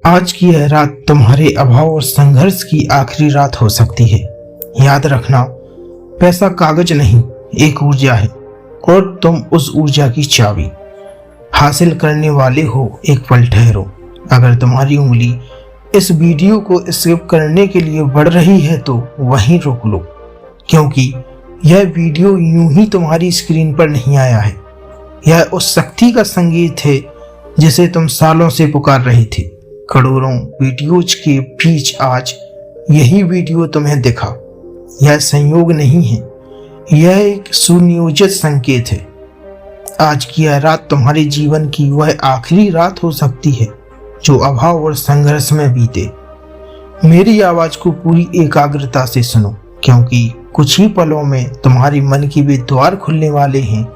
आज की यह रात तुम्हारे अभाव और संघर्ष की आखिरी रात हो सकती है। याद रखना, पैसा कागज नहीं, एक ऊर्जा है और तुम उस ऊर्जा की चाबी हासिल करने वाले हो। एक पल ठहरो। अगर तुम्हारी उंगली इस वीडियो को स्किप करने के लिए बढ़ रही है तो वहीं रोक लो, क्योंकि यह वीडियो यूं ही तुम्हारी स्क्रीन पर नहीं आया है। यह उस शक्ति का संगीत है जिसे तुम सालों से पुकार रहे थे। करोड़ों वीडियोज के बीच आज यही वीडियो तुम्हें दिखा। यह संयोग नहीं है, यह एक सुनियोजित संकेत है। आज की यह रात तुम्हारे जीवन की वह आखिरी रात हो सकती है जो अभाव और संघर्ष में बीते। मेरी आवाज को पूरी एकाग्रता से सुनो, क्योंकि कुछ ही पलों में तुम्हारी मन की वे द्वार खुलने वाले हैं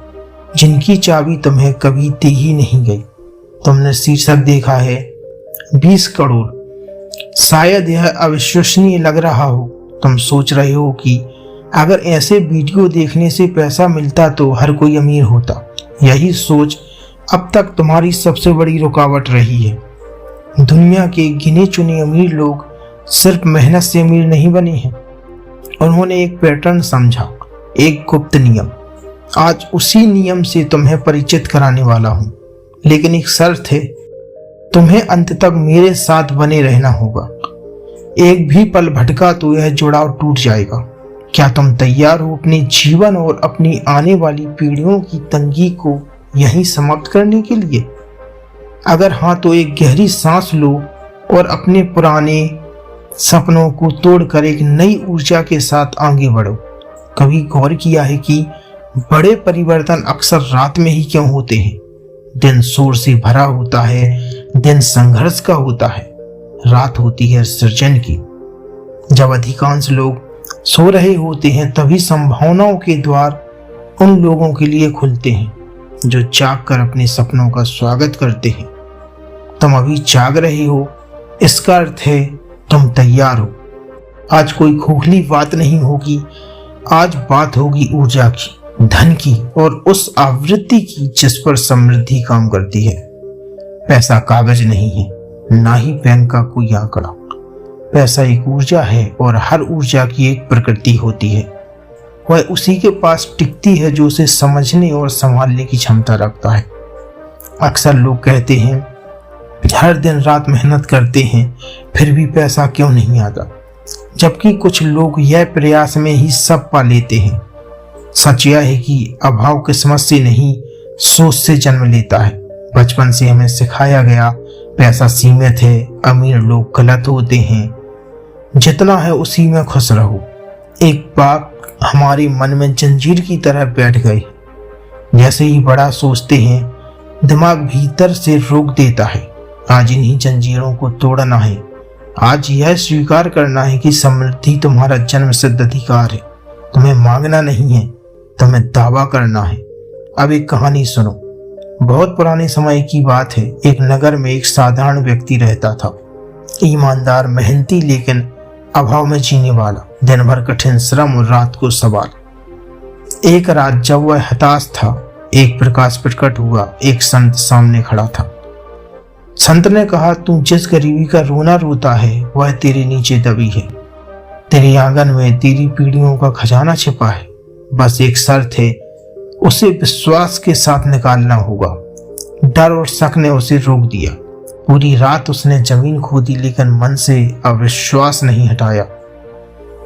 जिनकी चाबी तुम्हें कभी दी ही नहीं गई। तुमने शीर्षक देखा है 20 करोड़। शायद यह अविश्वसनीय लग रहा हो। तुम सोच रहे हो कि अगर ऐसे वीडियो देखने से पैसा मिलता तो हर कोई अमीर होता। यही सोच अब तक तुम्हारी सबसे बड़ी रुकावट रही है। दुनिया के गिने चुने अमीर लोग सिर्फ मेहनत से अमीर नहीं बने हैं, उन्होंने एक पैटर्न समझा, एक गुप्त नियम। आज उसी नियम से तुम्हें परिचित कराने वाला हूं, लेकिन एक शर्त है, तुम्हें अंत तक मेरे साथ बने रहना होगा। एक भी पल भटका तो यह जुड़ाव टूट जाएगा। क्या तुम तैयार हो अपने जीवन और अपनी आने वाली पीढ़ियों की तंगी को यहीं समाप्त करने के लिए? अगर हाँ तो एक गहरी सांस लो और अपने पुराने सपनों को तोड़कर एक नई ऊर्जा के साथ आगे बढ़ो। कभी गौर किया है कि बड़े परिवर्तन अक्सर रात में ही क्यों होते हैं? दिन शोर से भरा होता है, दिन संघर्ष का होता है, रात होती है सृजन की। जब अधिकांश लोग सो रहे होते हैं तभी संभावनाओं के द्वार उन लोगों के लिए खुलते हैं जो जाग कर अपने सपनों का स्वागत करते हैं। तुम अभी जाग रहे हो, इसका अर्थ है तुम तैयार हो। आज कोई खोखली बात नहीं होगी, आज बात होगी ऊर्जा की, धन की और उस आवृत्ति की जिस पर समृद्धि काम करती है। पैसा कागज नहीं है, ना ही बैंक का कोई आंकड़ा। पैसा एक ऊर्जा है और हर ऊर्जा की एक प्रकृति होती है। वह उसी के पास टिकती है जो उसे समझने और संभालने की क्षमता रखता है। अक्सर लोग कहते हैं हर दिन रात मेहनत करते हैं फिर भी पैसा क्यों नहीं आता, जबकि कुछ लोग यह प्रयास में ही सब पा लेते हैं। सच यह है कि अभाव किस्मत से नहीं, सोच से जन्म लेता है। बचपन से हमें सिखाया गया पैसा सीमित है, अमीर लोग गलत होते हैं, जितना है उसी में खुश रहो। एक बात हमारे मन में जंजीर की तरह बैठ गई। जैसे ही बड़ा सोचते हैं दिमाग भीतर से रोक देता है। आज इन्हीं जंजीरों को तोड़ना है। आज यह स्वीकार करना है कि समृद्धि तुम्हारा जन्म सिद्ध अधिकार है। तुम्हें मांगना नहीं है, तुम्हें दावा करना है। अब एक कहानी सुनो। बहुत पुराने समय की बात है। एक नगर में एक साधारण व्यक्ति रहता था, ईमानदार, मेहनती, लेकिन अभाव में जीने वाला। दिन भर कठिन श्रम और रात को सवाल। एक रात जब वह हताश था, एक प्रकाश प्रकट हुआ। एक संत सामने खड़ा था। संत ने कहा, तू जिस गरीबी का रोना रोता है वह तेरे नीचे दबी है। तेरे आंगन में तेरी पीढ़ियों का खजाना छिपा है। बस एक शर्त है, उसे विश्वास के साथ निकालना होगा। डर और शक ने उसे रोक दिया। पूरी रात उसने जमीन खोदी लेकिन मन से अविश्वास नहीं हटाया।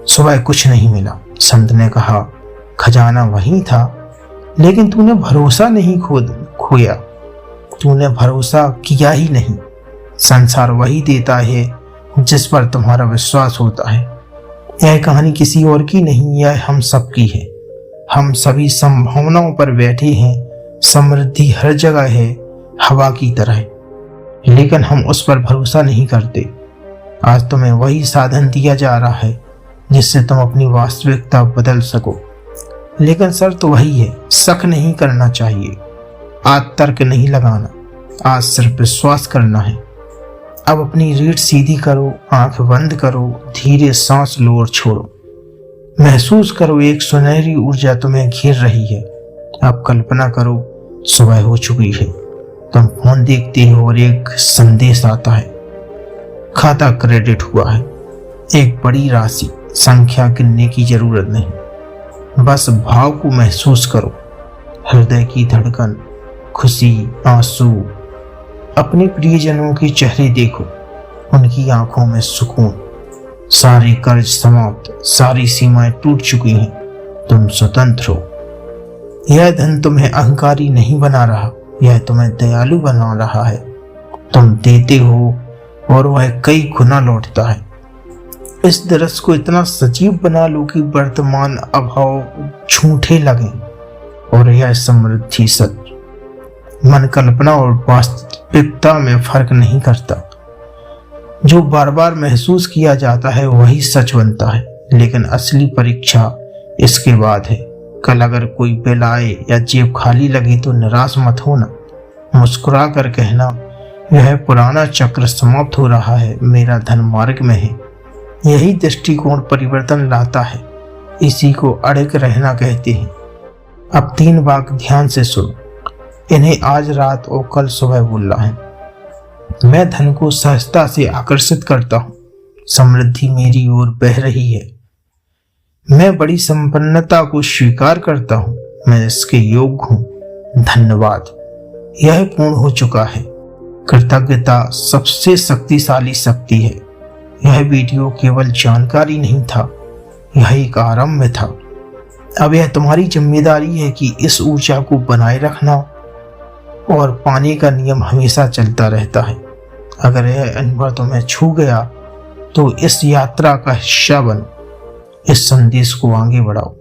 सुबह कुछ नहीं मिला। संत ने कहा, खजाना वहीं था, लेकिन तूने भरोसा नहीं खोया, तूने भरोसा किया ही नहीं। संसार वही देता है जिस पर तुम्हारा विश्वास होता है। यह कहानी किसी और की नहीं, यह हम सबकी है। हम सभी संभावनाओं पर बैठे हैं। समृद्धि हर जगह है, हवा की तरह, लेकिन हम उस पर भरोसा नहीं करते। आज तुम्हें वही साधन दिया जा रहा है जिससे तुम अपनी वास्तविकता बदल सको, लेकिन शर्त वही है, शक नहीं करना चाहिए। आज तर्क नहीं लगाना, आज सिर्फ विश्वास करना है। अब अपनी रीढ़ सीधी करो, आंख बंद करो, धीरे सांस लो और छोड़ो। महसूस करो एक सुनहरी ऊर्जा तुम्हें घेर रही है। अब कल्पना करो सुबह हो चुकी है। तुम फोन देखते हो और एक संदेश आता है, खाता क्रेडिट हुआ है। एक बड़ी राशि, संख्या गिनने की जरूरत नहीं, बस भाव को महसूस करो। हृदय की धड़कन, खुशी, आंसू। अपने प्रियजनों के चेहरे देखो, उनकी आंखों में सुकून। सारे कर्ज समाप्त, सारी सीमाएं टूट चुकी हैं, तुम स्वतंत्र हो। यह धन तुम्हें अहंकारी नहीं बना रहा, यह तुम्हें दयालु बना रहा है। तुम देते हो और वह कई गुना लौटता है। इस दृश्य को इतना सजीव बना लो कि वर्तमान अभाव झूठे लगें और यह समृद्धि सच। मन कल्पना और वास्तविकता में फर्क नहीं करता। जो बार बार महसूस किया जाता है वही सच बनता है, लेकिन असली परीक्षा इसके बाद है। कल अगर कोई बिल आए या जेब खाली लगे तो निराश मत होना। मुस्कुरा कर कहना, यह पुराना चक्र समाप्त हो रहा है, मेरा धन मार्ग में है। यही दृष्टिकोण परिवर्तन लाता है। इसी को अड़िग रहना कहते हैं। अब 3 वाक्य ध्यान से सुनो, इन्हें आज रात और कल सुबह बोलना है। मैं धन को सहजता से आकर्षित करता हूँ, समृद्धि मेरी ओर बह रही है। मैं बड़ी संपन्नता को स्वीकार करता हूँ, मैं इसके योग्य हूँ। धन्यवाद, यह पूर्ण हो चुका है। कृतज्ञता सबसे शक्तिशाली शक्ति है। यह वीडियो केवल जानकारी नहीं था, यह एक आरंभ था। अब यह तुम्हारी जिम्मेदारी है कि इस ऊर्जा को बनाए रखना, और पाने का नियम हमेशा चलता रहता है। अगर यह अनुभव तुम्हें छू गया तो इस यात्रा का हिस्सा बनो। इस संदेश को आगे बढ़ाओ।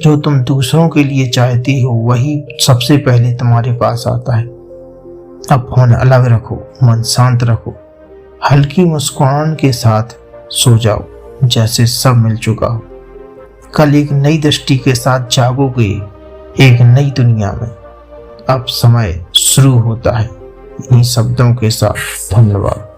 जो तुम दूसरों के लिए चाहती हो वही सबसे पहले तुम्हारे पास आता है। अब फोन अलग रखो, मन शांत रखो, हल्की मुस्कुराहट के साथ सो जाओ, जैसे सब मिल चुका हो। कल एक नई दृष्टि के साथ जागोगे, एक नई दुनिया में। अब समय शुरू होता है। इन्हीं शब्दों के साथ धन्यवाद।